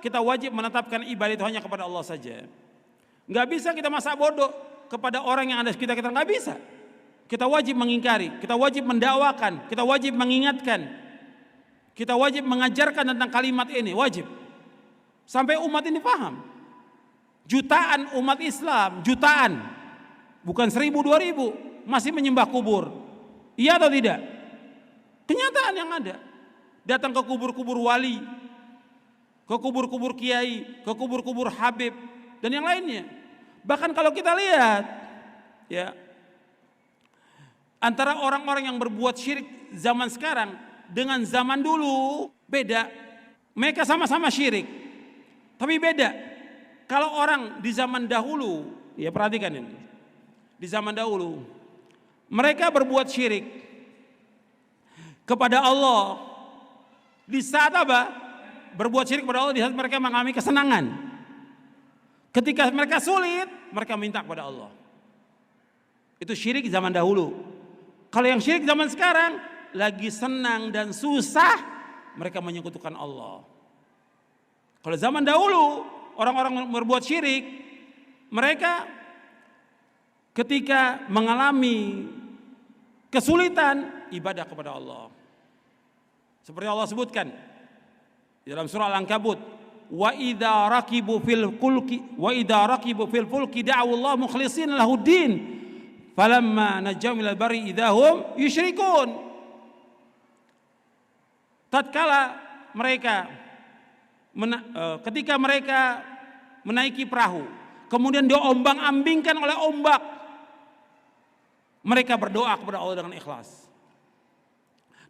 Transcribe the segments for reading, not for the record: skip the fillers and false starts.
kita wajib menetapkan ibadah itu hanya kepada Allah saja. Nggak bisa kita masa bodoh kepada orang yang ada di sekitar kita, nggak bisa. Kita wajib mengingkari, kita wajib mendakwakan, kita wajib mengingatkan, kita wajib mengajarkan tentang kalimat ini, wajib. Sampai umat ini paham. Jutaan umat Islam, jutaan, bukan 1000, 2000, masih menyembah kubur. Iya atau tidak? Kenyataan yang ada. Datang ke kubur-kubur wali, ke kubur-kubur kiai, ke kubur-kubur habib, dan yang lainnya. Bahkan kalau kita lihat, ya, antara orang-orang yang berbuat syirik zaman sekarang dengan zaman dulu beda. Mereka sama-sama syirik, tapi beda. Kalau orang di zaman dahulu, ya perhatikan ini. Di zaman dahulu, mereka berbuat syirik kepada Allah di saat apa? Berbuat syirik kepada Allah di saat mereka mengalami kesenangan. Ketika mereka sulit, mereka minta kepada Allah. Itu syirik zaman dahulu. Kalau yang syirik zaman sekarang, lagi senang dan susah, mereka menyekutukan Allah. Kalau zaman dahulu, orang-orang berbuat syirik, mereka ketika mengalami kesulitan, ibadah kepada Allah. Seperti Allah sebutkan dalam surah Al-Ankabut, wa idza raqibu fil fulki da'u Allah mukhlishina lahuddin falamma najjahum ilal barri idahum yusyrikun. Tatkala mereka ketika mereka menaiki perahu, kemudian diombang-ambingkan oleh ombak, mereka berdoa kepada Allah dengan ikhlas.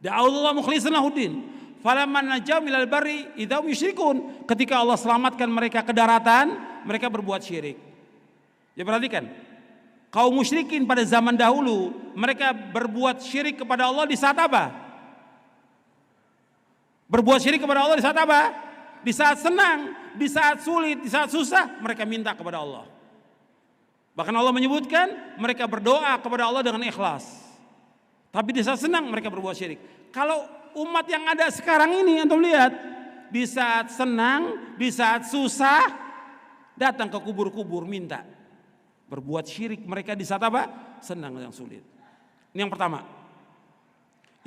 Da'allahu mukhlishina lahuddin falamma najjahum ilal barri idahum yusyrikun. Ketika Allah selamatkan mereka ke daratan, mereka berbuat syirik. Ya perhatikan, kaum musyrikin pada zaman dahulu, mereka berbuat syirik kepada Allah di saat apa? Berbuat syirik kepada Allah di saat apa? Di saat senang, di saat sulit, di saat susah, mereka minta kepada Allah. Bahkan Allah menyebutkan mereka berdoa kepada Allah dengan ikhlas. Tapi di saat senang mereka berbuat syirik. Kalau umat yang ada sekarang ini, antum lihat, di saat senang, di saat susah, datang ke kubur-kubur minta. Berbuat syirik mereka di saat apa? Senang yang sulit. Ini yang pertama.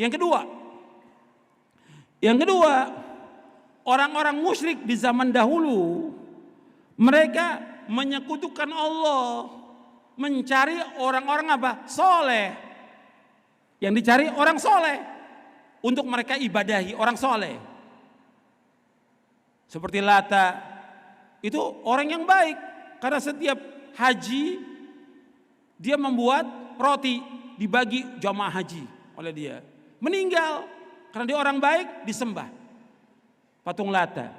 Yang kedua, orang-orang musyrik di zaman dahulu, mereka menyekutukan Allah, mencari orang-orang apa? Soleh. Yang dicari orang soleh untuk mereka ibadahi, orang soleh. Seperti Lata, itu orang yang baik, karena setiap haji dia membuat roti dibagi jamaah haji oleh dia. Meninggal karena dia orang baik, disembah patung Lata.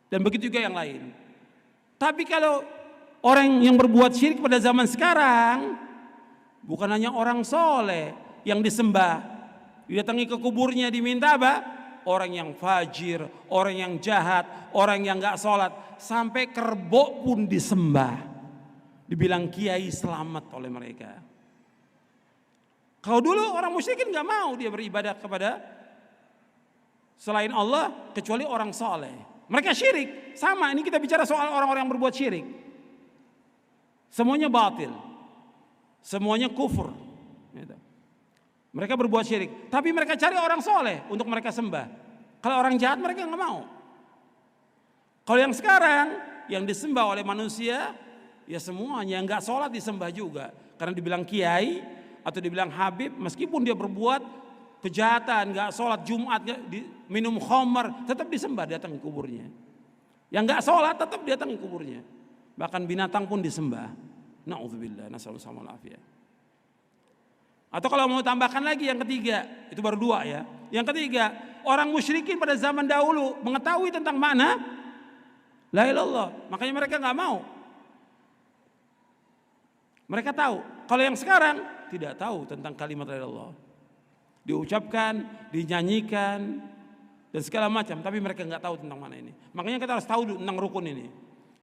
Dan begitu juga yang lain. Tapi kalau orang yang berbuat syirik pada zaman sekarang, bukan hanya orang soleh yang disembah, didatangi ke kuburnya diminta apa? Orang yang fajir, orang yang jahat, orang yang gak sholat, sampai kerbau pun disembah. Dibilang kiai selamat oleh mereka. Kalau dulu orang musyrikin gak mau dia beribadah kepada selain Allah kecuali orang soleh. Mereka syirik. Sama, ini kita bicara soal orang-orang yang berbuat syirik. Semuanya batil, semuanya kufur. Mereka berbuat syirik, tapi mereka cari orang soleh untuk mereka sembah. Kalau orang jahat mereka nggak mau. Kalau yang sekarang yang disembah oleh manusia, ya semuanya nggak sholat disembah juga, karena dibilang kiai atau dibilang habib, meskipun dia berbuat kejahatan, nggak sholat Jumat, minum khamar, tetap disembah, datang ke kuburnya. Yang nggak sholat tetap datang ke kuburnya. Bahkan binatang pun disembah. Na'udzubillah, nasallallahu alaihi. Atau kalau mau tambahkan lagi yang ketiga, itu baru dua ya. Yang ketiga, orang musyrikin pada zaman dahulu mengetahui tentang makna la ilaha illallah, makanya mereka nggak mau. Mereka tahu. Kalau yang sekarang tidak tahu tentang kalimat la ilaha illallah. Diucapkan, dinyanyikan dan segala macam, tapi mereka nggak tahu tentang makna ini. Makanya kita harus tahu tentang rukun ini.